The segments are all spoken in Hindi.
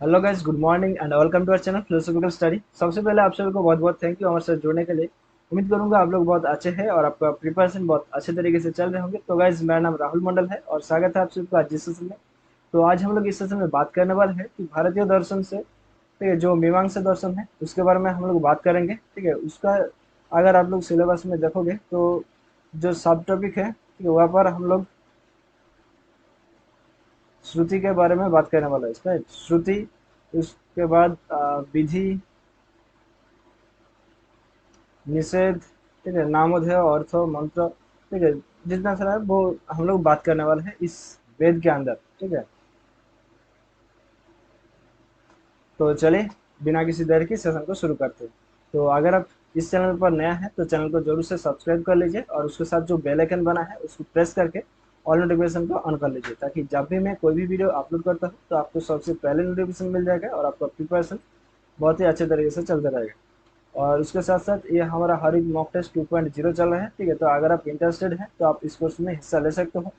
Hello guys, good morning and welcome to our channel philosophical study. सबसे पहले आप सभी को बहुत बहुत थैंक यू हमारे साथ जुड़ने के लिए। उम्मीद करूंगा आप लोग बहुत अच्छे हैं और आपका प्रिपरेशन बहुत अच्छे तरीके से चल रहे होंगे। तो गाइस, मेरा नाम राहुल मंडल है और स्वागत है आप सभी का आज इस सेशन में। तो आज हम लोग इस सेशन में बात करने वाले हैं कि भारतीय दर्शन से, ठीक है, जो मीमांसा दर्शन है उसके बारे में हम लोग बात करेंगे। ठीक है, उसका अगर आप लोग सिलेबस में देखोगे तो जो सब टॉपिक है, ठीक है, वहाँ पर हम लोग श्रुति के बारे में बात करने वाला है। इसका श्रुति, उसके बाद विधि, निषेध, ठीक है, नामोदय, अर्थ, मंत्र, ठीक है, जितना सारा है वो हम लोग बात करने वाले हैं इस वेद के अंदर। ठीक है, तो चलिए बिना किसी देर की सेशन को शुरू करते हैं। तो अगर आप इस चैनल पर नया है तो चैनल को जरूर से सब्सक्राइब कर लीजिए और उसके साथ जो बेल आइकन बना है उसको प्रेस करके ऑल नोटिफिकेशन को ऑन कर लीजिए, ताकि जब भी मैं कोई भी वीडियो अपलोड करता हूँ तो आपको सबसे पहले नोटिफिकेशन मिल जाएगा और आपका प्रिपरेशन बहुत ही अच्छे तरीके से चलता रहेगा। और उसके साथ साथ ये हमारा हर एक मॉक टेस्ट 2.0 चल रहा है। ठीक है, तो अगर आप इंटरेस्टेड हैं तो आप इस कोर्स में हिस्सा ले सकते हो।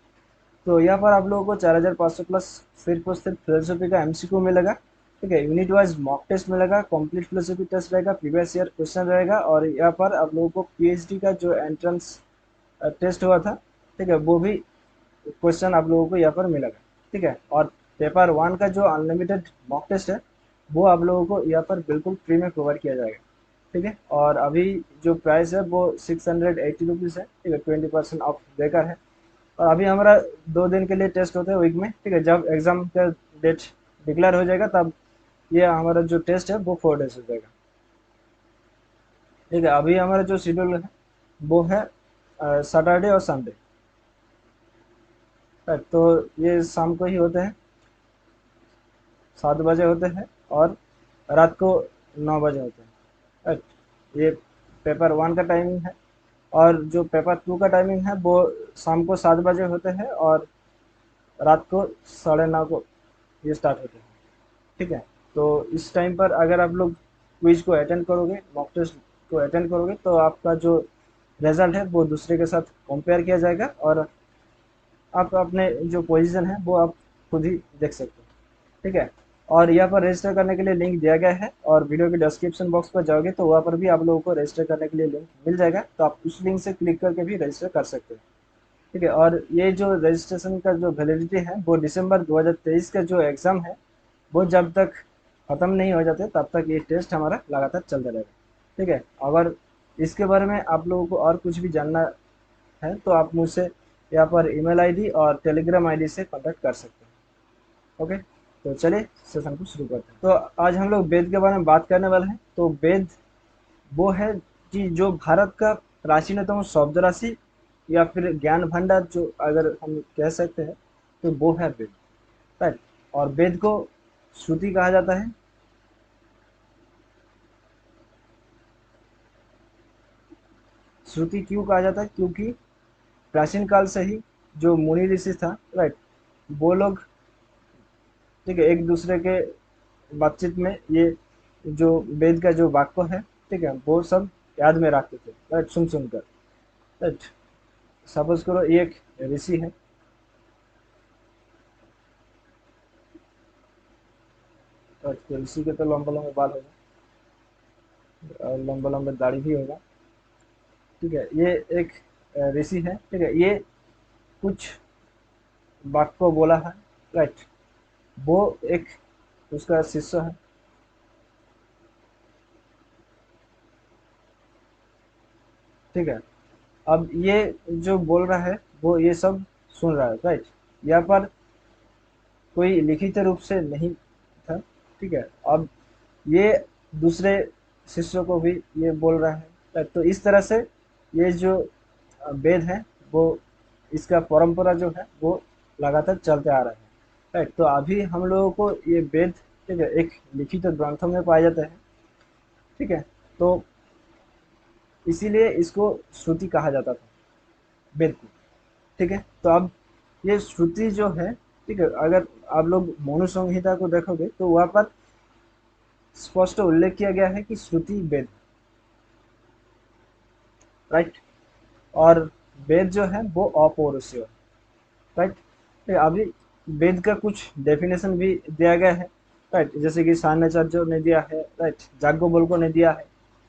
तो यहाँ पर आप लोगों को 4500 प्लस सिर्फ और सिर्फ फिलोसफी का एमसीक्यू मिलेगा। ठीक है, यूनिट वाइज मॉक टेस्ट मिलेगा, कंप्लीट फिलोसफी टेस्ट रहेगा, प्रीवियस ईयर क्वेश्चन रहेगा, और यहाँ पर आप लोगों को पीएचडी का जो एंट्रेंस टेस्ट हुआ था, ठीक है, वो भी क्वेश्चन आप लोगों को यहाँ पर मिलेगा। ठीक है, और पेपर वन का जो अनलिमिटेड मॉक टेस्ट है वो आप लोगों को यहाँ पर बिल्कुल फ्री में प्रोवाइड किया जाएगा। ठीक है, और अभी जो प्राइस है वो 680 रुपीज़ है। ठीक है, 20% ऑफ देकर है। और अभी हमारा 2 दिन के लिए टेस्ट होता है वीक में। ठीक है, जब एग्जाम का डेट डिक्लेयर हो जाएगा तब ये हमारा जो टेस्ट है वो 4 डेज हो जाएगा। ठीक है, अभी हमारा जो शेड्यूल है वो है सैटरडे और संडे। तो ये शाम को ही होते हैं, 7 बजे होते हैं, और रात को 9 बजे होते हैं। राइट, ये पेपर वन का टाइमिंग है। और जो पेपर टू का टाइमिंग है वो शाम को 7 बजे होते हैं और रात को 9:30 को ये स्टार्ट होते हैं। ठीक है, तो इस टाइम पर अगर आप लोग क्विज को अटेंड करोगे, मॉक टेस्ट को अटेंड करोगे, तो आपका जो रिजल्ट है वो दूसरे के साथ कंपेयर किया जाएगा और आप अपने जो पोजीशन है वो आप खुद ही देख सकते हो। ठीक है, और यहाँ पर रजिस्टर करने के लिए लिंक दिया गया है, और वीडियो के डिस्क्रिप्शन बॉक्स पर जाओगे तो वहाँ पर भी आप लोगों को रजिस्टर करने के लिए लिंक मिल जाएगा, तो आप उस लिंक से क्लिक करके भी रजिस्टर कर सकते हो। ठीक है, और ये जो रजिस्ट्रेशन का जो वैलिडिटी है वो दिसंबर 2023 का जो एग्ज़ाम है वो जब तक ख़त्म नहीं हो जाते तब तक ये टेस्ट हमारा लगातार चलता रहेगा। ठीक है, अगर इसके बारे में आप लोगों को और कुछ भी जानना है तो आप मुझसे यहाँ पर ईमेल आईडी और टेलीग्राम आईडी से कांटेक्ट कर सकते हैं। ओके, तो चलिए सेशन को शुरू करते हैं। तो आज हम लोग वेद के बारे में बात करने वाले हैं। तो वेद वो है कि जो भारत का प्राचीनतम शब्द राशि या फिर ज्ञान भंडार जो अगर हम कह सकते हैं, तो वो है वेद। राइट, और वेद को श्रुति कहा जाता है। श्रुति क्यों कहा जाता है? क्योंकि प्राचीन काल से ही जो मुनि ऋषि था, राइट, वो लोग, ठीक है, एक दूसरे के बातचीत में ये जो वेद का जो वाक्य है, ठीक है, वो सब याद में रखते थे, राइट, सुन सुनकर। राइट, सपोज करो ये एक ऋषि है, राइट, तो ऋषि के तो लंबे लंबे बाल होगा और लंबे लंबे दाढ़ी भी होगा। ठीक है, ये एक ऋषि है। ठीक है, ये कुछ वाक्य बोला है, राइट, वो एक उसका शिष्य है। ठीक है, अब ये जो बोल रहा है वो ये सब सुन रहा है, राइट। यहाँ पर कोई लिखित रूप से नहीं था। ठीक है, अब ये दूसरे शिष्यों को भी ये बोल रहा है, राइट। तो इस तरह से ये जो वेद है वो, इसका परंपरा जो है वो लगातार चलते आ रहा है, राइट। तो अभी हम लोगों को ये वेद, ठीक है, एक लिखित ग्रंथों में पाया जाता है। ठीक है, तो इसीलिए इसको श्रुति कहा जाता था, वेद को। ठीक है, तो अब ये श्रुति जो है, ठीक है, अगर आप लोग मनु संहिता को देखोगे तो वहाँ पर स्पष्ट उल्लेख किया गया है कि श्रुति वेद, राइट। और वेद जो है वो अपौरुषीय है, राइट। अभी वेद का कुछ डेफिनेशन भी दिया गया है, राइट, जैसे कि साइनेचर जो ने दिया है, राइट, जागो बोल को ने दिया है,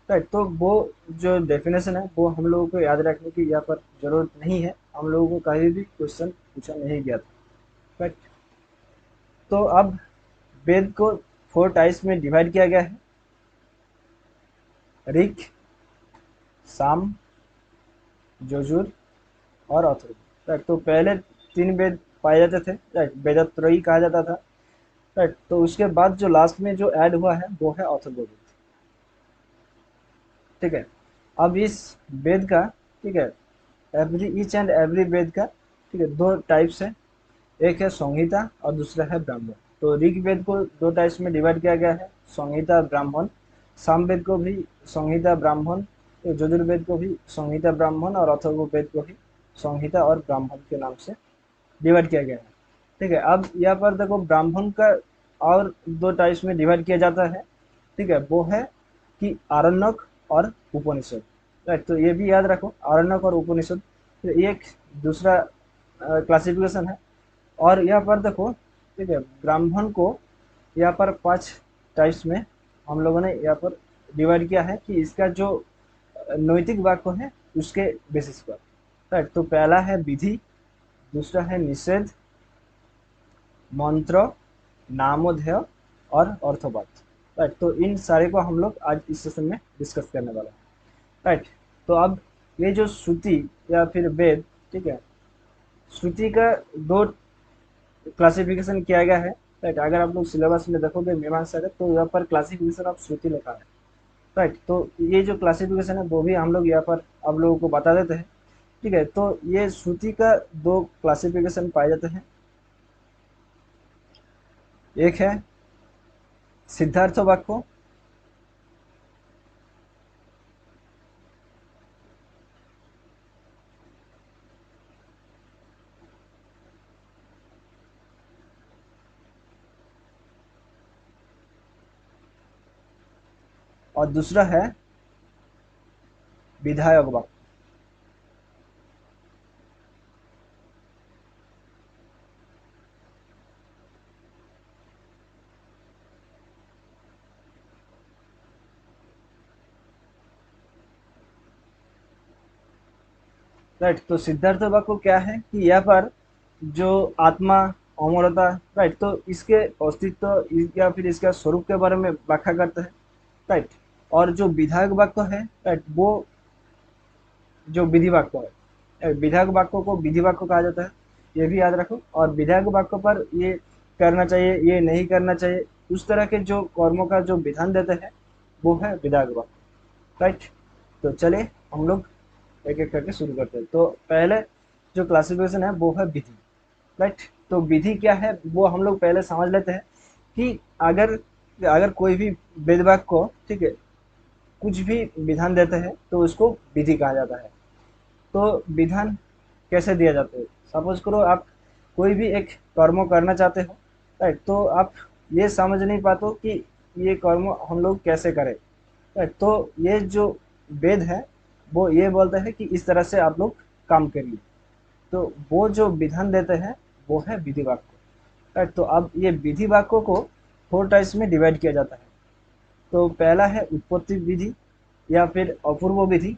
राइट। तो वो जो डेफिनेशन है वो हम लोगों को याद रखने की यहाँ पर जरूरत नहीं है, हम लोगों को कहीं भी क्वेश्चन पूछा नहीं गया था, राइट। तो अब वेद को 4 टाइप्स में डिवाइड किया गया है, ऋक, साम, यजुर और अथर्व, राइट। तो पहले 3 वेद पाए जाते थे, राइट, वेदत्रयी कहा जाता था, राइट। तो उसके बाद जो लास्ट में जो ऐड हुआ है वो है अथर्ववेद, ठीक है। अब इस वेद का, ठीक है, एवरी ईच एंड एवरी वेद का, ठीक है, 2 टाइप्स है, एक है संहिता और दूसरा है ब्राह्मण। तो ऋग्वेद को 2 टाइप्स में डिवाइड किया गया है, संहिता ब्राह्मण। सामवेद को भी संहिता ब्राह्मण, तो यजुर्वेद को भी संहिता ब्राह्मण और अथर्ववेद को भी संहिता और ब्राह्मण के नाम से डिवाइड किया गया है, ठीक है। अब यहाँ पर देखो ब्राह्मण का और 2 टाइप्स में डिवाइड किया जाता है, ठीक है, वो है कि आरण्यक और उपनिषद, राइट। तो ये भी याद रखो, आरण्यक और उपनिषद, तो ये एक दूसरा क्लासिफिकेशन है। और यहाँ पर देखो, ठीक है, ब्राह्मण को यहाँ पर 5 टाइप्स में हम लोगों ने यहाँ पर डिवाइड किया है कि इसका जो नैतिक वाक्य है उसके बेसिस पर, राइट। तो पहला है विधि, दूसरा है निषेध, मंत्र, नामोधेय और अर्थवाद, राइट। तो इन सारे को हम लोग आज इस सेशन में डिस्कस करने वाले हैं, राइट। तो अब ये जो श्रुति या फिर वेद, ठीक है, श्रुति का 2 क्लासिफिकेशन किया गया है, राइट। अगर आप लोग सिलेबस में देखोगे मीमांसा का, तो यहाँ पर क्लासिफिकेशन ऑफ श्रुति लिखा है, राइट। तो ये जो क्लासिफिकेशन है वो भी हम लोग यहाँ पर आप लोगों को बता देते हैं, ठीक है। तो ये श्रुति का 2 क्लासिफिकेशन पाए जाते हैं, एक है सिद्धार्थ वाक्य, और दूसरा है विधायक वाक्य। राइट, तो सिद्धार्थ वाक्य क्या है कि यहाँ पर जो आत्मा, अमरता, राइट, तो इसके अस्तित्व या फिर इसका स्वरूप के बारे में व्याख्या करते हैं, राइट। और जो विधायक वाक्य है, राइट, वो जो विधि वाक्य है, विधायक वाक्य को विधि वाक्य कहा जाता है, ये भी याद रखो। और विधायक वाक्य पर ये करना चाहिए, ये नहीं करना चाहिए, उस तरह के जो कर्मों का जो विधान देते हैं वो है विधायक वाक्य, राइट। तो चलिए हम लोग एक एक करके शुरू करते हैं। तो पहले जो क्लासिफिकेशन है वो है विधि, राइट। तो विधि क्या है वो हम लोग पहले समझ लेते हैं कि अगर अगर कोई भी वेद वाक्य को, ठीक है, कुछ भी विधान देते हैं तो उसको विधि कहा जाता है। तो विधान कैसे दिया जाता है, सपोज करो आप कोई भी एक कर्म करना चाहते हो, राइट। तो आप ये समझ नहीं पाते कि ये कर्म हम लोग कैसे करें, राइट। तो ये जो वेद है वो ये बोलता है कि इस तरह से आप लोग काम करिए, तो वो जो विधान देते हैं वो है विधि वाक्य, राइट। तो अब ये विधि वाक्यों को 4 टाइप्स में डिवाइड किया जाता है। तो पहला है उत्पत्ति विधि या फिर अपूर्व विधि,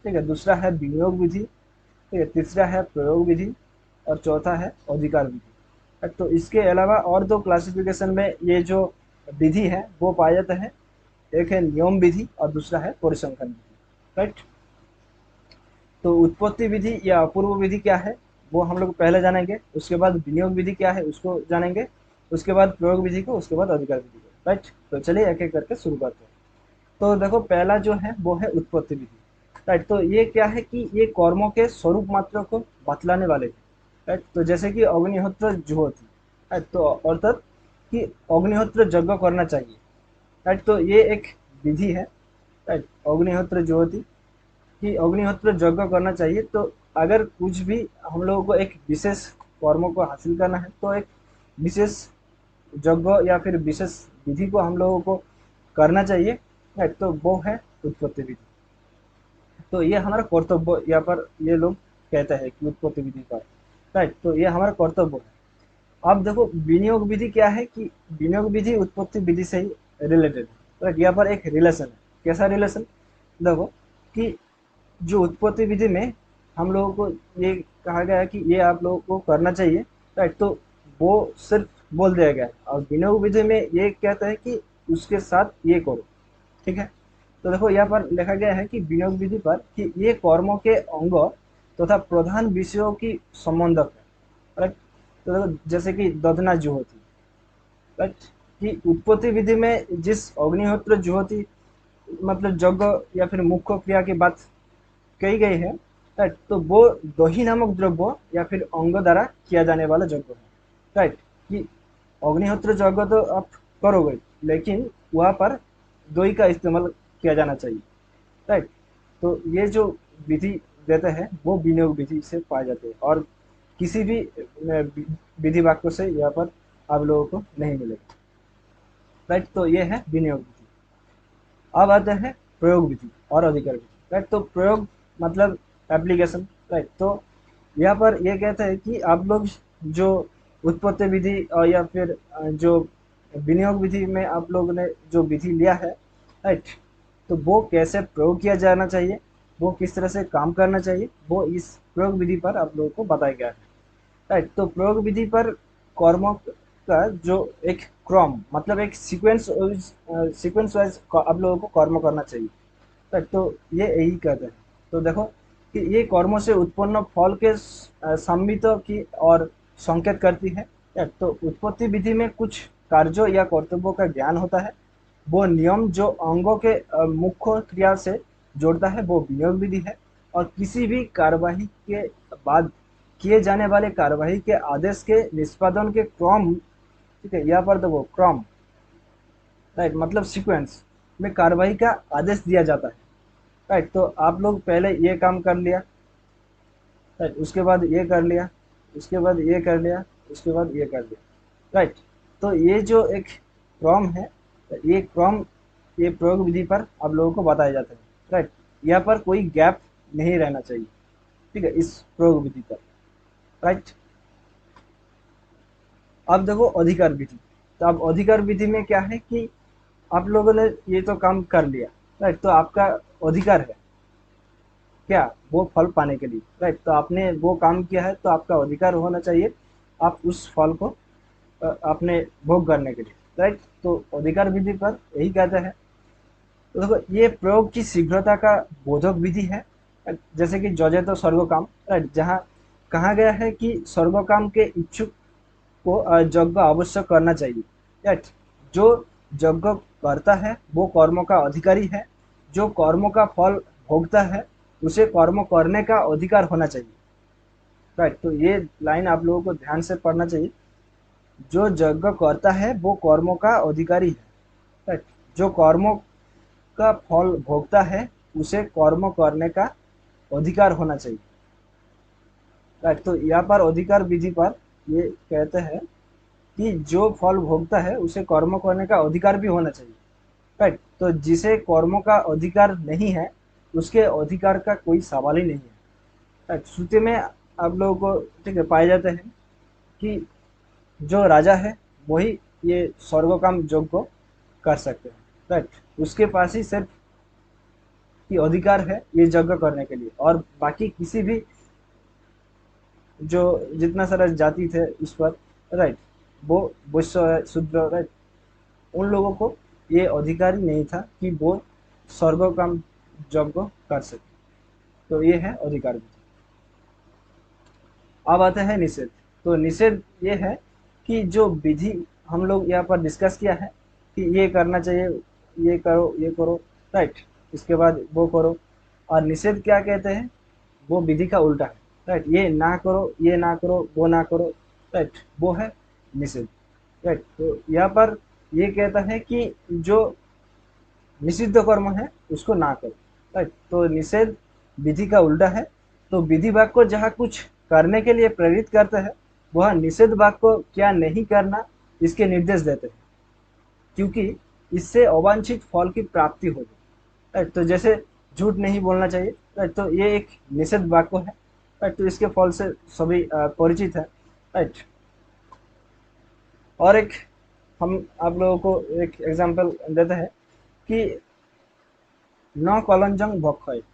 ठीक है, दूसरा है विनियोग विधि, ठीक है, तीसरा है प्रयोग विधि और चौथा है अधिकार विधि। तो इसके अलावा और 2 क्लासिफिकेशन में ये जो विधि है वो पाया जाता है, एक है नियम विधि और दूसरा है परिसंख्यान विधि, राइट। तो उत्पत्ति विधि या अपूर्व विधि क्या है वो हम लोग पहले जानेंगे, उसके बाद विनियोग विधि क्या है उसको जानेंगे, उसके बाद प्रयोग विधि को, उसके बाद अधिकार विधि को, राइट। तो चलिए एक एक करके शुरू करते हैं। तो देखो पहला जो है वो है उत्पत्ति विधि, राइट। तो ये क्या है कि ये कर्मों के स्वरूप मात्र को बतलाने वाले थे, राइट। तो जैसे कि अग्निहोत्र जुहोति, राइट, तो अर्थात कि अग्निहोत्र यज्ञ करना चाहिए, राइट। तो ये एक विधि है, राइट, अग्निहोत्र जुहोति कि अग्निहोत्र यज्ञ करना चाहिए। तो अगर कुछ भी हम लोगों को एक विशेष कर्मों को हासिल करना है तो एक विशेष यज्ञ या फिर विशेष विधि को हम लोगों को करना चाहिए, राइट। तो वो है उत्पत्ति विधि। तो ये हमारा कर्तव्य यहाँ पर ये लोग कहते हैं कि उत्पत्ति विधि का, राइट, तो ये हमारा कर्तव्य है। अब देखो विनियोग विधि क्या है कि विनियोग विधि उत्पत्ति विधि से ही रिलेटेड है, तो यहाँ पर एक रिलेशन है। कैसा रिलेशन? देखो कि जो उत्पत्ति विधि में हम लोगों को ये कहा गया है कि ये आप लोगों को करना चाहिए, राइट? तो वो सिर्फ बोल दिया गया है, और विनियोग विधि में ये कहता है कि उसके साथ ये करो, ठीक है? तो देखो यहाँ पर लिखा गया है कि विनियोग विधि पर कि ये कर्मों के अंग तथा प्रधान विषयों की संबंधक है, राइट? तो देखो जैसे कि ददना जुहोती, राइट? कि उत्पत्ति विधि में जिस अग्निहोत्र जुहोती मतलब यज्ञ या फिर मुख्य क्रिया की बात कही गई है, राइट? तो वो दही नामक द्रव्य या फिर अंग द्वारा किया जाने वाला यज्ञ है, राइट? कि अग्निहोत्र यज्ञ तो आप करोगे, लेकिन वहाँ पर दही का इस्तेमाल किया जाना चाहिए, राइट? तो ये जो विधि देते हैं वो विनियोग विधि से पाए जाते हैं, और किसी भी विधि वाक्यों से यहाँ पर आप लोगों को नहीं मिलेगा, राइट? तो ये है विनियोग विधि। अब आते हैं प्रयोग विधि और अधिकार विधि, राइट? तो प्रयोग मतलब एप्लीकेशन, राइट? तो यहाँ पर ये कहते हैं कि आप लोग जो उत्पत्ति विधि और या फिर जो विनियोग विधि में आप लोगों ने जो विधि लिया है, राइट? तो वो कैसे प्रयोग किया जाना चाहिए, वो किस तरह से काम करना चाहिए, वो इस प्रयोग विधि पर आप लोगों को बताया गया है, राइट? तो प्रयोग विधि पर कर्मों का जो एक क्रम मतलब एक सीक्वेंस वाइज आप लोगों को कर्म करना चाहिए, राइट? तो ये यही कहते हैं। तो देखो कि ये कर्मों से उत्पन्न फल के सम्मित की और संकेत करती है, राइट? तो उत्पत्ति विधि में कुछ कार्यों या कर्तव्यों का ज्ञान होता है। वो नियम जो अंगों के मुख्य क्रिया से जोड़ता है वो विनियोग विधि है। और किसी भी कार्यवाही के बाद किए जाने वाले कार्यवाही के आदेश के निष्पादन के क्रम, ठीक है, यहाँ पर देखो क्रम, राइट? मतलब सीक्वेंस में कार्यवाही का आदेश दिया जाता है, राइट? तो आप लोग पहले ये काम कर लिया, राइट? उसके बाद ये कर लिया, उसके बाद ये कर लिया, उसके बाद ये कर लिया, राइट? तो ये जो एक क्रम है, ये क्रम ये प्रयोग विधि पर आप लोगों को बताए जाते हैं, राइट? यहाँ पर कोई गैप नहीं रहना चाहिए, ठीक है, इस प्रयोग विधि पर, राइट? अब देखो अधिकार विधि। तो अब अधिकार विधि में क्या है कि आप लोगों ने ये तो काम कर लिया, राइट? तो आपका अधिकार है क्या, वो फल पाने के लिए, राइट? तो आपने वो काम किया है तो आपका अधिकार होना चाहिए आप उस फल को अपने भोग करने के लिए, राइट? तो अधिकार विधि पर यही कहते हैं। तो देखो ये प्रयोग की शीघ्रता का बोधक विधि है, जैसे कि जजे तो स्वर्ग काम, राइट? जहाँ कहा गया है कि स्वर्ग काम के इच्छुक को यज्ञ अवश्य करना चाहिए, राइट? जो यज्ञ करता है वो कर्म का अधिकारी है। जो कर्म का फल भोगता है उसे कर्म करने का अधिकार होना चाहिए, राइट? तो ये लाइन आप लोगों को ध्यान से पढ़ना चाहिए। जो यज्ञ करता है वो कर्मों का अधिकारी है, राइट? जो कर्मों का फल भोगता है उसे कर्म करने का अधिकार होना चाहिए, राइट? तो यहाँ पर अधिकार विधि पर ये कहते हैं कि जो फल भोगता है उसे कर्म करने का अधिकार भी होना चाहिए, राइट? तो जिसे कर्मों का अधिकार नहीं है उसके अधिकार का कोई सवाल ही नहीं है, राइट? श्रुति में आप लोगों को, ठीक है, पाए जाते हैं कि जो राजा है वही ये स्वर्ग काम यज्ञ को कर सकते हैं, राइट? उसके पास ही सिर्फ की अधिकार है ये यज्ञ करने के लिए, और बाकी किसी भी जो जितना सारा जाति थे उस पर, राइट, वो वैश्य है, शूद्र, राइट, उन लोगों को ये अधिकार ही नहीं था कि वो स्वर्ग काम यज्ञ कर सके। तो ये है अधिकार विधि। अब आता है निषेध। तो निषेध ये है कि जो विधि हम लोग यहाँ पर डिस्कस किया है कि ये करना चाहिए, ये करो, ये करो, राइट? इसके बाद वो करो। और निषेध क्या कहते हैं, वो विधि का उल्टा है, राइट? ये ना करो, ये ना करो, वो ना करो, राइट? वो है निषेध, राइट? तो यहाँ पर ये कहता है कि जो निषिद्ध कर्म है उसको ना करो, राइट? तो निषेध विधि का उल्टा है। तो विधि भाग को जहाँ कुछ करने के लिए प्रेरित करता है वह निषेध भाग को क्या नहीं करना इसके निर्देश देते हैं, क्योंकि इससे अवांछित फल की प्राप्ति होगी, राइट? तो जैसे झूठ नहीं बोलना चाहिए, राइट? तो ये एक निषेध वाक्य है, राइट? तो इसके फल से सभी परिचित है, राइट? और एक हम आप लोगों को एक एग्जांपल देते हैं कि न कलंजंग भक्षयित,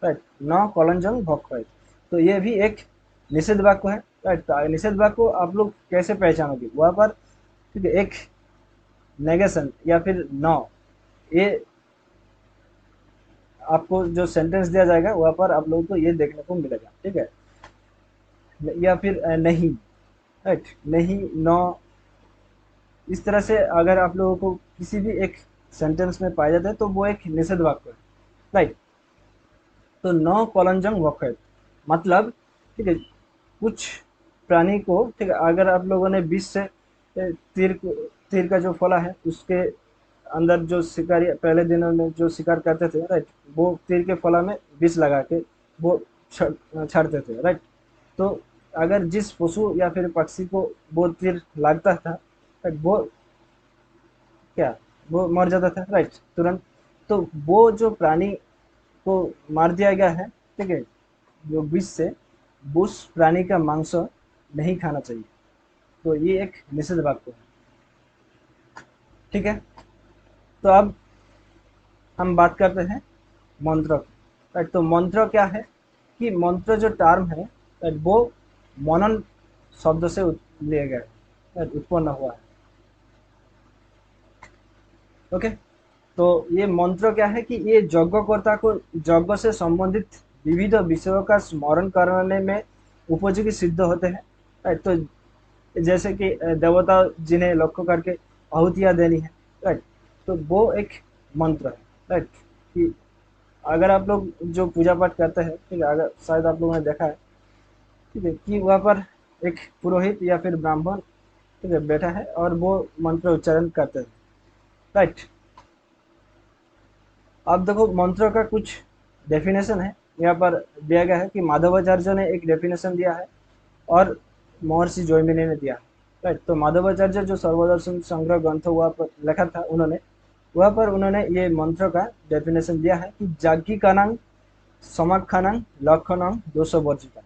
राइट, न कलंजंग भक्षयित, तो ये भी एक निषेध वाक्य है, राइट। तो निषेध वाक्य को आप लोग कैसे पहचानोगे, वहाँ पर ठीक है एक नेगेशन या फिर न, ये आपको जो सेंटेंस दिया जाएगा वहाँ पर आप लोगों को ये देखने को मिलेगा, ठीक है। या फिर नहीं, राइट, नहीं, नो, इस तरह से अगर आप लोगों को किसी भी एक सेंटेंस में पाया जाता है तो वो एक निषेध वाक्य है, राइट। तो न कलंजंग वखैत मतलब ठीक है कुछ प्राणी को, ठीक है, अगर आप लोगों ने विष से तीर का जो फला है उसके अंदर जो शिकारी पहले दिनों में जो शिकार करते थे, राइट, वो तीर के फला में विष लगा के वो छाड़ते थे, राइट। तो अगर जिस पशु या फिर पक्षी को वो तीर लगता था, राइट, वो क्या, वो मर जाता था, राइट, तुरंत। तो वो जो प्राणी को मार दिया गया है, ठीक है, जो विष से, उस प्राणी का मांस नहीं खाना चाहिए। तो ये एक निषेध वाक्य है, ठीक है। तो अब हम बात करते हैं मंत्र की, राइट। तो मंत्र क्या है कि मंत्र जो टर्म है, राइट, वो मनन शब्द से लिया गया है, राइट, उत्पन्न हुआ है, ओके। तो ये मंत्र क्या है कि ये यज्ञकर्ता को यज्ञ से संबंधित विविध विषयों का स्मरण करने में उपयोगी सिद्ध होते हैं, राइट। तो जैसे कि देवता जिन्हें लक्ष्य करके आहुतियाँ देनी है, राइट, तो वो एक मंत्र है, राइट। कि अगर आप लोग जो पूजा पाठ करते हैं, ठीक है, अगर शायद आप लोगों ने देखा है, ठीक है, कि वहाँ पर एक पुरोहित या फिर ब्राह्मण, ठीक है, बैठा है और वो मंत्र उच्चारण करते हैं, राइट। अब देखो मंत्र का कुछ डेफिनेशन है यहाँ पर दिया गया है कि माधवाचार्य ने एक डेफिनेशन दिया है और महर्षि जैमिनी ने दिया है, राइट। तो माधवाचार्य जो सर्वदर्शन संग्रह ग्रंथ हुआ पर लिखा था उन्होंने, वहाँ पर उन्होंने ये मंत्र का डेफिनेशन दिया है कि जाज्ञिकानां समाख्यानां लक्षणां दोषवर्जिता,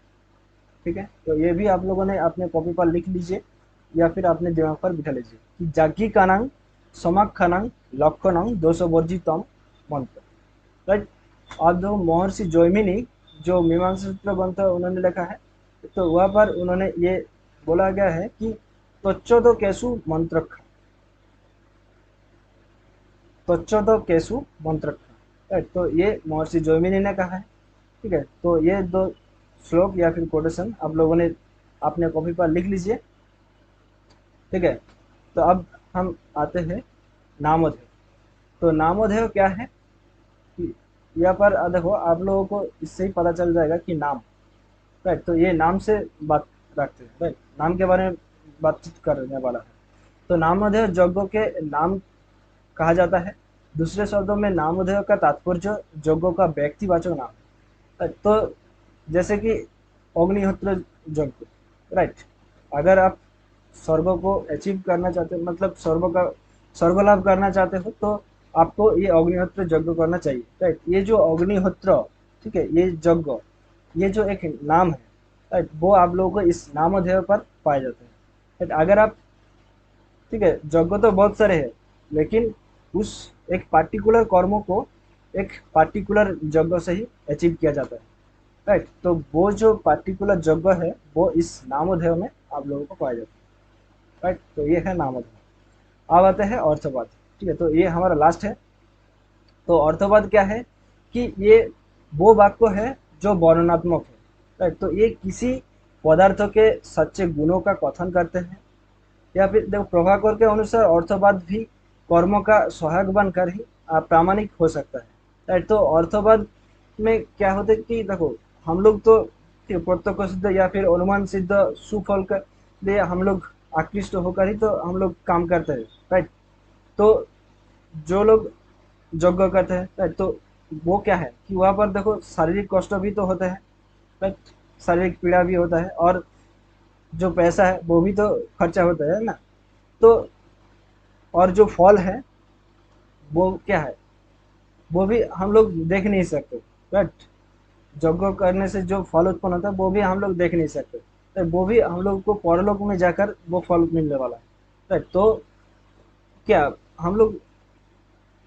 ठीक है। तो ये भी आप लोगों ने अपने कॉपी पर लिख लीजिए या फिर अपने दिमाग पर बिठा लीजिए कि जाज्ञिकानां समाख्यानां लक्षणां दोषवर्जितम मंत्र, राइट। और जो महर्षि जैमिनी जो मीमांसा सूत्र ग्रंथ उन्होंने लिखा है, तो वहाँ पर उन्होंने ये बोला गया है कि त्वच्चोदो केसु मंत्र, त्वच्चोदो केसु मंत्र, राइट। तो ये महर्षि जैमिनी ने कहा है, ठीक है। तो ये दो श्लोक या फिर कोटेशन आप लोगों ने अपने कॉपी पर लिख लीजिए, ठीक है। तो अब हम आते हैं नामोधेय। तो नामोधेय क्या है कि यहाँ पर देखो आप लोगों को इससे ही पता चल जाएगा कि नाम, राइट। तो ये नाम से बात रखते हैं, राइट, नाम के बारे में बातचीत करने वाला है। तो नामोधेय यज्ञ के नाम कहा जाता है। दूसरे शब्दों में नामोधेय का तात्पर्य यज्ञ का व्यक्तिवाचक नाम, राइट। तो जैसे कि अग्निहोत्र यज्ञ, राइट, अगर आप स्वर्ग को अचीव करना चाहते हो, मतलब स्वर्ग का स्वर्ग लाभ करना चाहते हो, तो आपको ये अग्निहोत्र यज्ञ करना चाहिए, राइट। ये जो अग्निहोत्र, ठीक है, ये यज्ञ, ये जो एक नाम है, राइट, वो आप लोगों को इस नामधेय पर पाए जाते हैं, राइट। अगर आप, ठीक है, यज्ञ तो बहुत सारे हैं, लेकिन उस एक पार्टिकुलर कर्मों को एक पार्टिकुलर यज्ञ से ही अचीव किया जाता है, राइट। तो वो जो पार्टिकुलर यज्ञ है वो इस नामधेय में आप लोगों को पाया जाता है, राइट। तो ये है नामधेय। अब आते हैं अर्थवाद, ठीक है। तो ये हमारा लास्ट है। तो अर्थवाद क्या है कि ये वो वाक्य है जो वर्णनात्मक है, राइट। तो ये किसी पदार्थ के सच्चे गुणों का कथन करते हैं, या फिर देखो प्रभाकर के अनुसार अर्थवाद भी कर्म का सहायक बनकर ही प्रामाणिक हो सकता है, राइट। तो अर्थवाद में क्या होता है कि देखो हम लोग तो प्रत्यक्ष सिद्ध या फिर अनुमान सिद्ध सुफल के लिए हम लोग आकृष्ट होकर ही तो हम लोग काम करते हैं, राइट। तो जो लोग यज्ञ करते हैं, राइट, तो वो क्या है कि वहाँ पर देखो शारीरिक कष्ट भी तो होते हैं, राइट, शारीरिक पीड़ा भी होता है, और जो पैसा है वो भी तो खर्चा होता है ना। तो और जो फल है वो क्या है, वो भी हम लोग देख नहीं सकते, राइट। यज्ञ करने से जो फल उत्पन्न होता है वो भी हम लोग देख नहीं सकते, तो वो भी हम लोग को परलोक में जाकर वो फल मिलने वाला है, राइट। तो क्या हम लोग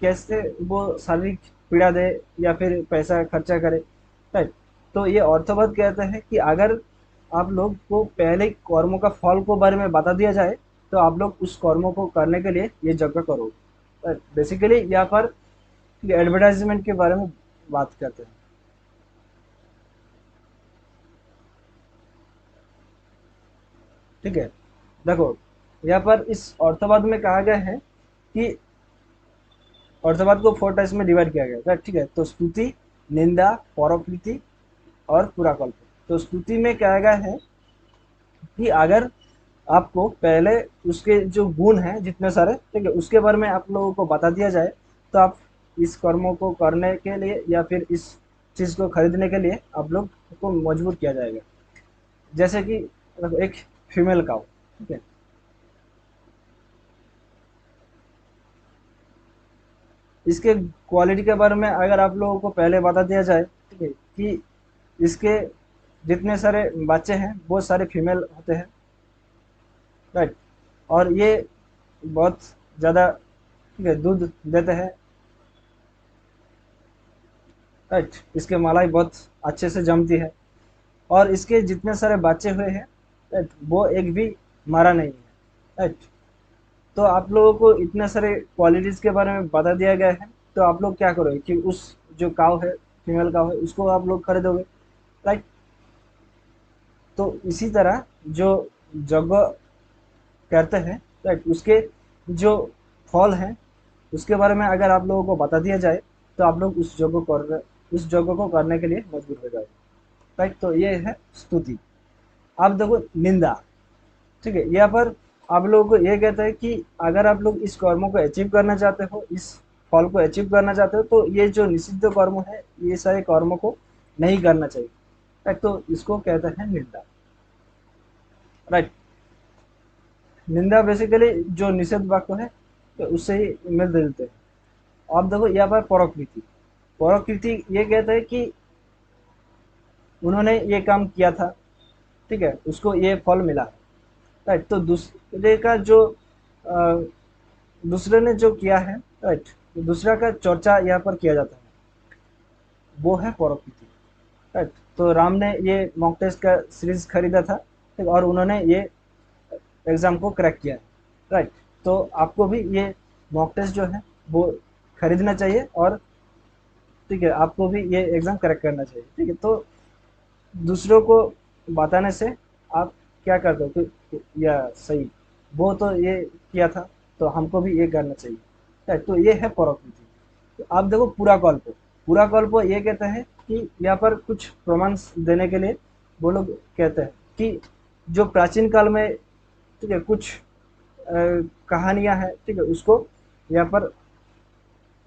कैसे वो शारीरिक पीड़ा दे या फिर पैसा खर्चा करे, राइट। तो ये अर्थवाद कहते हैं कि अगर आप लोग को पहले कर्मों का फल को बारे में बता दिया जाए तो आप लोग उस कर्मों को करने के लिए ये यज्ञ करो। बेसिकली यहाँ पर एडवर्टाइजमेंट के बारे में बात करते हैं। ठीक है, देखो यहाँ पर इस अर्थवाद में कहा गया है कि अर्थवाद को 4 टाइप्स में डिवाइड किया गया है, ठीक है। तो स्तुति, निंदा, परोक्ति और पुराकल्प। तो स्तुति में कहा गया है कि अगर आपको पहले उसके जो गुण हैं जितने सारे, ठीक है, उसके बारे में आप लोगों को बता दिया जाए तो आप इस कर्मों को करने के लिए या फिर इस चीज़ को खरीदने के लिए आप लोग को मजबूर किया जाएगा। जैसे कि एक फीमेल काऊ, ठीक है, इसके क्वालिटी के बारे में अगर आप लोगों को पहले बता दिया जाए, ठीक है, कि इसके जितने सारे बच्चे हैं वो सारे फीमेल होते हैं, राइट। और ये बहुत ज़्यादा, ठीक है, दूध देते हैं, राइट। इसके मलाई बहुत अच्छे से जमती है और इसके जितने सारे बच्चे हुए हैं, राइट, वो एक भी मरा नहीं है, राइट। तो आप लोगों को इतने सारे क्वालिटीज़ के बारे में बता दिया गया है, तो आप लोग क्या करोगे कि उस जो काव है, फीमेल काव है, उसको आप लोग खरीदोगे, राइट। तो इसी तरह जो यज्ञ करते हैं, राइट, उसके जो फल हैं उसके बारे में अगर आप लोगों को बता दिया जाए तो आप लोग उस यज्ञ को करने के लिए मजबूर हो जाएगा, राइट। तो ये है स्तुति। आप देखो निंदा, ठीक है, यहाँ पर आप लोगों को ये कहता है कि अगर आप लोग इस कर्मों को अचीव करना चाहते हो, इस फल को अचीव करना चाहते हो, तो ये जो निषिद्ध कर्म है ये सारे कर्मों को नहीं करना चाहिए, राइट। तो इसको कहते हैं निंदा, राइट। निंदा बेसिकली जो निषेध वाक्य है तो उससे ही मिलते जुलते हैं। अब देखो यहाँ पर परोकृति। परोकृति ये कहते हैं कि उन्होंने ये काम किया था, ठीक है, उसको ये फल मिला, राइट। तो दूसरे का जो अ, दूसरे ने जो किया है, राइट, दूसरा का चर्चा यहाँ पर किया जाता है, वो है परोकृति, राइट। तो राम ने ये मॉक टेस्ट का सीरीज खरीदा था, ठीक, और उन्होंने ये एग्जाम को क्रैक किया है, राइट। तो आपको भी ये मॉक टेस्ट जो है वो खरीदना चाहिए और, ठीक है, आपको भी ये एग्जाम क्रैक करना चाहिए, ठीक है। तो दूसरों को बताने से आप क्या करते हो कि या सही, वो तो ये किया था तो हमको भी ये करना चाहिए, राइट। तो ये है परोक्ति। तो आप देखो पूरा कल्प। पूरा कल्प ये कहते हैं कि यहाँ पर कुछ प्रमाण देने के लिए वो लोग कहते हैं कि जो प्राचीन काल में, ठीक है, कुछ कहानियां हैं, ठीक है, उसको यहाँ पर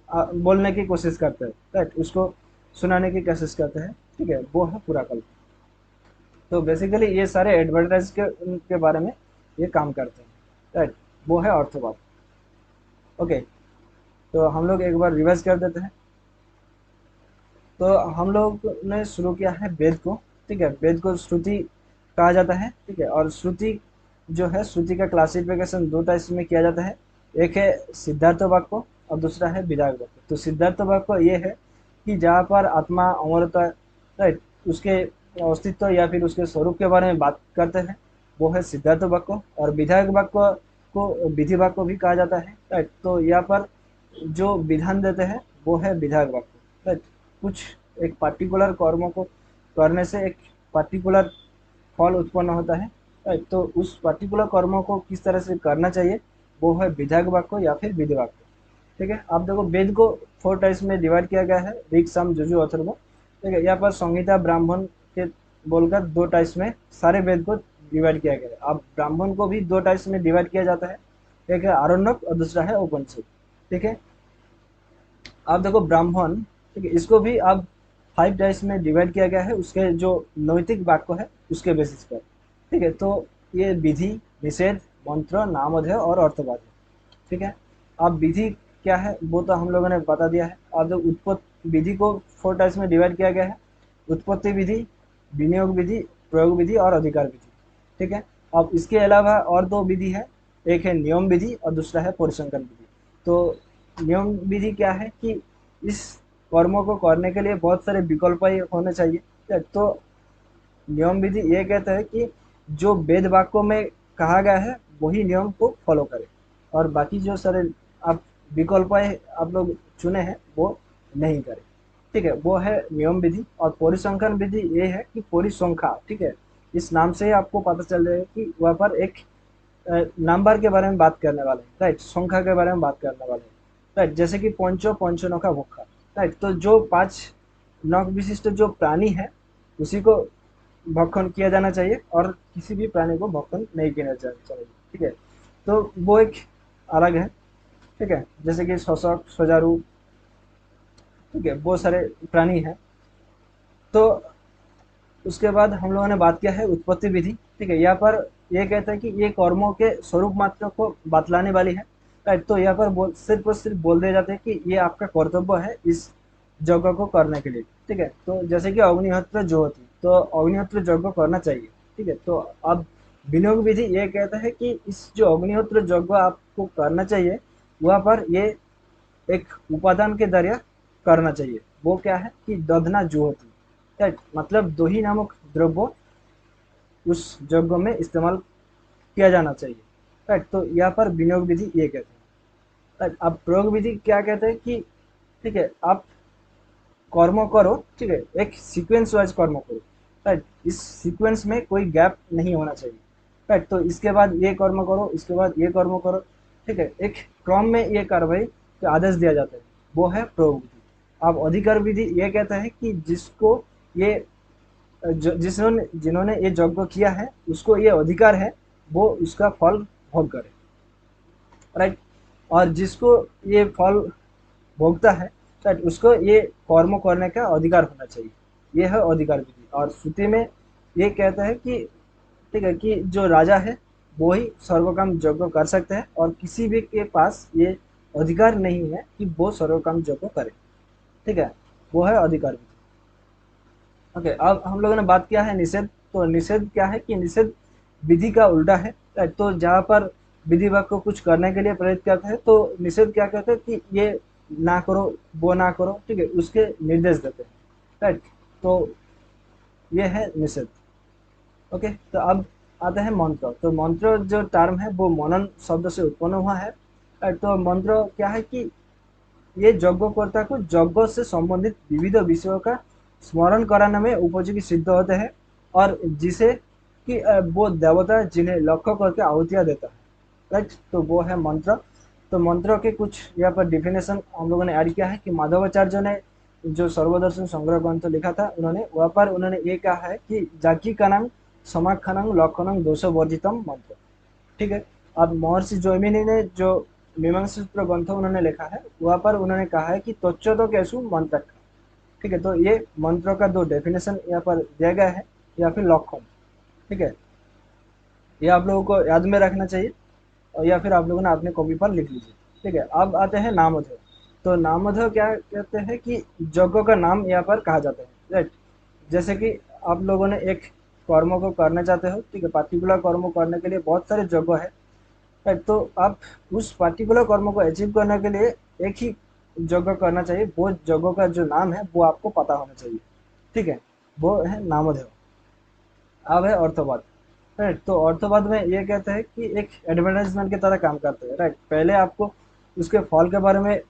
बोलने की कोशिश करते हैं, राइट, उसको सुनाने की कोशिश करते हैं, ठीक है, वो है पूरा कल्प। तो बेसिकली ये सारे एडवर्टाइज के बारे में ये काम करते हैं, राइट। वो है अर्थवाद। ओके, तो हम लोग एक बार रिवाइज कर देते हैं। तो हम लोग ने शुरू किया है वेद को, ठीक है। वेद को श्रुति कहा जाता है, ठीक है। और श्रुति जो है, श्रुति का क्लासिफिकेशन दो टाइप्स में किया जाता है। एक है सिद्धार्थ वाक्य और दूसरा है विधायक वाक्य। तो सिद्धार्थ वाक्य ये है कि जहाँ पर आत्मा अमरता, राइट, उसके अस्तित्व या फिर उसके स्वरूप के बारे में बात करते हैं, वो है सिद्धार्थ वाक्य। और विधायक वाक्य को विधि वाक्य भी कहा जाता है, राइट। तो यहाँ पर जो विधान देते हैं वो है विधायक वाक्य, राइट। कुछ एक पार्टिकुलर कर्मों को करने से एक पार्टिकुलर फल उत्पन्न होता है, राइट। तो उस पार्टिकुलर कर्मों को किस तरह से करना चाहिए वो है विधायक वाक्य या फिर विधि वाक्य, ठीक है। आप देखो वेद को 4 टाइप्स में डिवाइड किया गया है, ऋग, साम, यजुर, अथर्व, ठीक है। यहाँ पर संहिता ब्राह्मण के बोलकर 2 टाइप्स में सारे वेद को डिवाइड किया गया है। अब ब्राह्मण को भी 2 टाइप्स में डिवाइड किया जाता है, एक है आरण्यक और दूसरा है उपनिषद, ठीक है। आप देखो ब्राह्मण, ठीक है, इसको भी अब 5 टाइप्स में डिवाइड किया गया है उसके जो नैतिक वाक्य है उसके बेसिस पर, ठीक है। तो ये विधि, निषेध, मंत्र, नामधेय और अर्थवाद है, ठीक है। अब विधि क्या है वो तो हम लोगों ने बता दिया है। अब जो उत्पत्ति विधि को 4 टाइप्स में डिवाइड किया गया है, उत्पत्ति विधि, विनियोग विधि, प्रयोग विधि और अधिकार विधि, ठीक है। अब इसके अलावा और 2 विधि है, एक है नियम विधि और दूसरा है परिसंख्यन विधि। तो नियम विधि क्या है कि इस कर्मों को करने के लिए बहुत सारे विकल्प होने चाहिए। ठीक है? तो नियम विधि ये कहता है कि जो वेद वाक्यों में कहा गया है वही नियम को फॉलो करें, और बाकी जो सारे आप विकल्प आप लोग चुने हैं वो नहीं करें। ठीक है, वो है नियम विधि। और परिसंख्यन विधि ये है कि परिसंख्या। ठीक है, इस नाम से ही आपको पता चल जाएगा कि वहाँ पर एक नंबर के बारे में बात करने वाले हैं, राइट, संख्या के बारे में बात करने वाले हैं, राइट। जैसे कि पंचो पंचनखा भोक्खा, राइट। तो जो 5 नख विशिष्ट जो प्राणी है उसी को भक्षण किया जाना चाहिए, और किसी भी प्राणी को भक्षण नहीं किया जाना चाहिए। ठीक है, तो वो एक अलग है। ठीक है, जैसे कि शोषक, सुचारू, ठीक है, बहुत सारे प्राणी हैं। तो उसके बाद हम लोगों ने बात किया है उत्पत्ति विधि। ठीक है, यहाँ पर ये कहता है कि ये कर्मों के स्वरूप मात्र को बतलाने वाली है, राइट। तो यहाँ पर सिर्फ और सिर्फ बोल दिया जाता है कि ये आपका कर्तव्य है इस यज्ञ को करने के लिए। ठीक है, तो जैसे कि अग्निहोत्र ज्योति, तो अग्निहोत्र यज्ञ करना चाहिए। ठीक है, तो अब विनियोग विधि ये कहता है कि इस जो अग्निहोत्र यज्ञ आपको करना चाहिए वहाँ पर ये एक उपादान के जरिए करना चाहिए। वो क्या है कि दधना जुहोती, राइट, मतलब दो ही नामक द्रव्य उस यज्ञ में इस्तेमाल किया जाना चाहिए, राइट। तो यहाँ पर विनियोग विधि ये कहते हैं, राइट। अब प्रयोग विधि क्या कहते हैं कि ठीक है, आप कर्म करो, ठीक है, एक सीक्वेंस वाइज कर्म करो, राइट। इस सीक्वेंस में कोई गैप नहीं होना चाहिए, राइट। तो इसके बाद ये कर्म करो, इसके बाद ये कर्म करो, ठीक है, एक क्रम में ये कार्रवाई के आदेश दिया जाता है, वो है प्रयोग विधि। अब अधिकार विधि ये कहता है कि जिसको ये जिन्होंने जिन्होंने ये यज्ञ किया है उसको ये अधिकार है वो उसका फल भोग करे, राइट। और जिसको ये फल भोगता है, राइट, उसको ये कर्म करने का अधिकार होना चाहिए। ये है अधिकार विधि। और श्रुति में ये कहता है कि ठीक है कि जो राजा है वो ही सर्वकाम यज्ञ कर सकते हैं, और किसी भी के पास ये अधिकार नहीं है कि वो सर्वकाम यज्ञ करे। ठीक है, वो है अधिकार विधि। ओके, अब हम लोगों ने बात किया है निषेध। तो निषेध क्या है कि निषेध विधि का उल्टा है, राइट। तो जहाँ पर विधि वाक्य को कुछ करने के लिए प्रेरित करता है तो निषेध क्या कहते हैं कि ये ना करो, वो ना करो, ठीक है, उसके निर्देश देते हैं, राइट। तो ये है निषेध। ओके, तो अब आते हैं मंत्र। तो मंत्र जो टर्म है वो मनन शब्द से उत्पन्न हुआ है, राइट। तो मंत्र क्या है कि ये यज्ञकर्ता को यज्ञ से संबंधित विविध विषयों का स्मरण कराने में उपयोगी सिद्ध होते हैं, और जिसे कि वो देवता जिन्हें लक्ष्य करके आहुतियाँ देता है, राइट। तो वो है मंत्र। तो मंत्रों के कुछ यहाँ पर डिफिनेशन हम लोगों ने ऐड किया है कि माधवाचार्य ने जो सर्वदर्शन संग्रह ग्रंथ लिखा था उन्होंने वहाँ पर उन्होंने ये कहा है कि जाकी कनंग समाखनंग लक्षणंग दोष वर्जितम मंत्र। ठीक है, अब महर्षि जैमिनी ने जो मीमांसा सूत्र ग्रंथ उन्होंने लिखा है वहाँ पर उन्होंने कहा है कि तोच्चतो केसु मंत्र। ठीक है, तो ये मंत्रों का दो डेफिनेशन यहाँ पर दिया गया है, या फिर लक्षण। ठीक है, ये आप लोगों को याद में रखना चाहिए, और या फिर आप लोगों ने अपने कॉपी पर लिख लीजिए। ठीक है, अब आते हैं नामधेय। तो नामधेय क्या कहते हैं कि यज्ञ का नाम यहाँ पर कहा जाता है, राइट। जैसे कि आप लोगों ने एक कर्म को करना चाहते हो, ठीक है, पार्टिकुलर कर्म को करने के लिए बहुत सारे यज्ञ है, राइट। तो आप उस पार्टिकुलर कर्म को अचीव करने के लिए एक ही यज्ञ करना चाहिए, वो यज्ञ का जो नाम है वो आपको पता होना चाहिए। ठीक है, वो है नामधेय। अब है अर्थवाद, राइट। तो अर्थवाद में ये कहते हैं कि एक एडवर्टाइजमेंट की तरह काम करते हैं, राइट। पहले आपको उसके फल के बारे में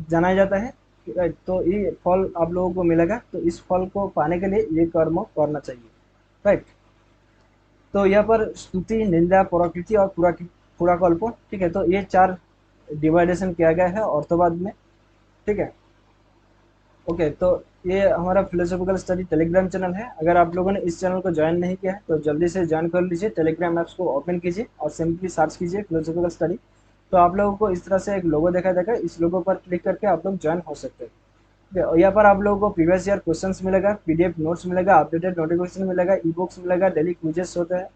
जाना जाता है, राइट। तो ये फल आप लोगों को मिलेगा, तो इस फल को पाने के लिए ये कर्म करना चाहिए, राइट। तो यहाँ पर स्तुति, निंदा, प्रकृति और पुराकल्प, ठीक है, तो ये 4 डिवाइडेशन किया गया है अर्थवाद में। ठीक है, ओके। तो ये हमारा फिलोसॉफिकल स्टडी टेलीग्राम चैनल है। अगर आप लोगों ने इस चैनल को ज्वाइन नहीं किया है तो जल्दी से ज्वाइन कर लीजिए। टेलीग्राम ऐप्स को ओपन कीजिए और सिंपली सर्च कीजिए फिलोसॉफिकल स्टडी। तो आप लोगों को इस तरह से एक लोगो देखा जाएगा, इस लोगो पर क्लिक करके आप लोग ज्वाइन हो सकते हैं। ठीक है, और यहाँ पर आप लोगों को प्रीवियस ईयर क्वेश्चंस मिलेगा, पीडीएफ नोट्स मिलेगा, अपडेटेड नोटिफिकेशन मिलेगा, ई बुक्स मिलेगा, डेली क्विजेस होते हैं,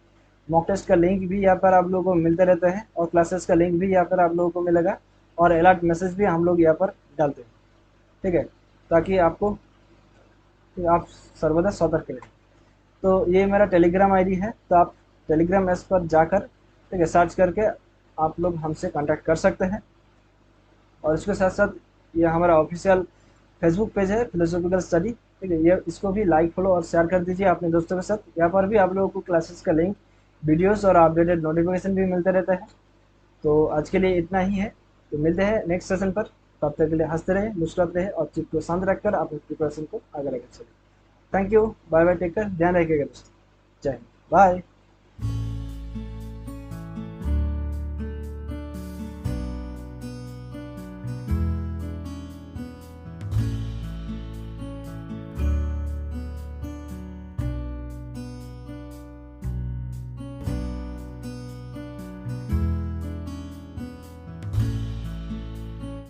मॉक टेस्ट का लिंक भी यहाँ पर आप लोगों को मिलते रहते हैं, और क्लासेस का लिंक भी यहाँ पर आप लोगों को मिलेगा, और अलर्ट मैसेज भी हम लोग यहाँ पर डालते हैं। ठीक है, ताकि आपको आप सर्वदा सतर्क रहें। तो ये मेरा टेलीग्राम आईडी है, तो आप टेलीग्राम ऐप पर जाकर, ठीक है, सर्च करके आप लोग हमसे कांटेक्ट कर सकते हैं। और इसके साथ साथ ये हमारा ऑफिशियल फेसबुक पेज है फिलोसॉफिकल स्टडी, ठीक है, ये इसको भी लाइक फॉलो और शेयर कर दीजिए अपने दोस्तों के साथ। यहाँ पर भी आप लोगों को क्लासेस का लिंक, वीडियोस और अपडेटेड नोटिफिकेशन भी मिलते रहते हैं। तो आज के लिए इतना ही है। तो मिलते हैं नेक्स्ट सेशन पर। तब तक के लिए हंसते रहे, मुस्कुराते रहे और चित्त को शांत रखकर अपने प्रिपरेशन को आगे लेकर चलें। Thank you, bye bye, take care, ध्यान रखिएगा दोस्तों। जय हिंद, बाय।